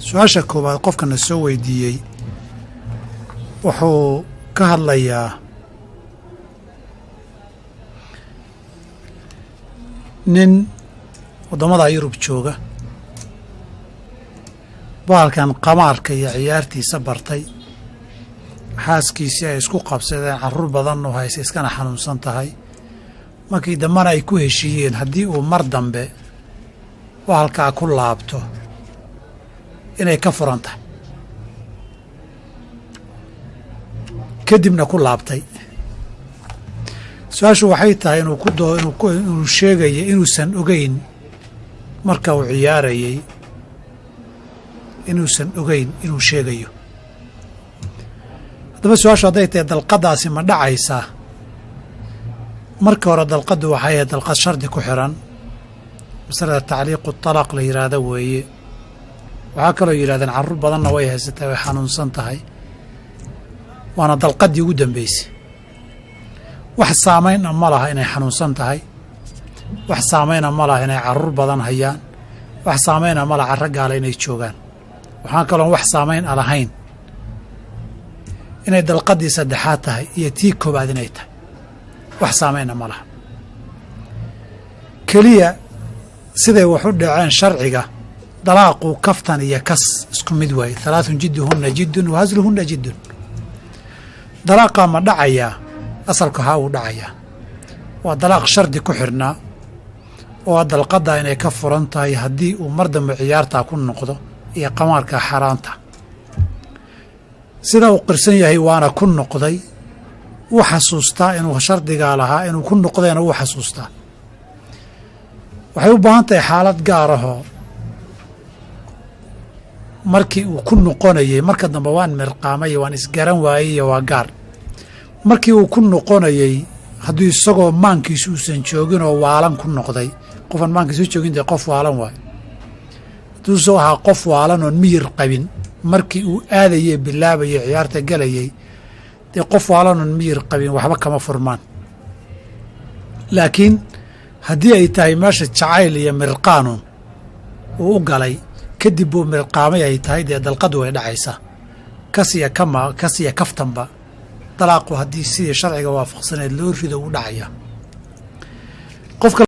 su-aasha koowaad qofkana soo weydiiyey wuxuu ka hadlayaa nin waddamada Yurub jooga bahalkan qamaarka iyo ciyaartiisa bartay xaaskiisii ay isku qabsadeen carruur badan oo haysa iskana xanuunsan tahay markii dambana ay ku heshiiyeen haddii uu mar dambe bahalkaa ku laabto inay ka furan tahay kadibna ku laabtay su-aashu waxay tahay inuu sheegaya inuusan ogeyn marka uu ciyaarayay inuusan ogeyn inuu sheegayo haddaba su-aashu hadday tahay dalqadaasi ma dhacaysaa marka hore dalqaddu waxay ahayd dalqad shardi ku xiran masalada tacliiqu talaaq la yidhaahdo weeye waxaa kaloo yidhahdeen carruur badanna way haysataa way xanuunsan tahay waana dalqaddii ugu dambaysay wax saamaynna ma laha inay xanuunsan tahay wax saamayna ma laha inay carruur badan hayaan wax saamayna ma laha carro gaala inay joogaan waxaan kaloon wax saamayn a lahayn inay dalqaddii saddexaad tahay iyo tii koowaad inay tahay wax saamaynna ma laha keliya siday wax u dhaceen sharciga dalaaqu kaftan iyo kas isku mid waaye halaathun jidduhunna jiddun wa hasluhunna jiddun dalaaqaa ma dhacayaa asalka haa uu dhacayaa waa dalaaq shardi ku xidhnaa oo dalqaddaa inay ka furan tahay haddii uu mar dambe ciyaartaa ku noqdo iyo qamaarka xaaraanta sida uu qirsan yahay waana ku noqday wuu xasuustaa inuu shardigaa lahaa inuu ku noqdayna wuu xasuustaa waxay u baahan tahay xaalad gaar ahoo markii uu ku noqonayey marka dambe waan mirqaamay waan isgaran waayey iyo waa gaar markii uu ku noqonayey hadduu isagoo maankiisu uusan joogin oo waalan ku noqday qofaan maankiisu joogin dee qof waalan waayo hadduusoo ahaa qof waalan oon miyir qabin markii uu aadayey bilaabayey ciyaarta galayey dee qof waalan oon miyir qabin waxba kama furmaan laakiin haddii ay tahay meesha jacayl iyo mirqaanu uu u galay kadib buu mirqaamay ay tahay dee dalqadu way dhacaysaa kas iyo kaftanba dalaaqu haddii sidii sharciga waafaqsaneed loo rido u dhacaya qofka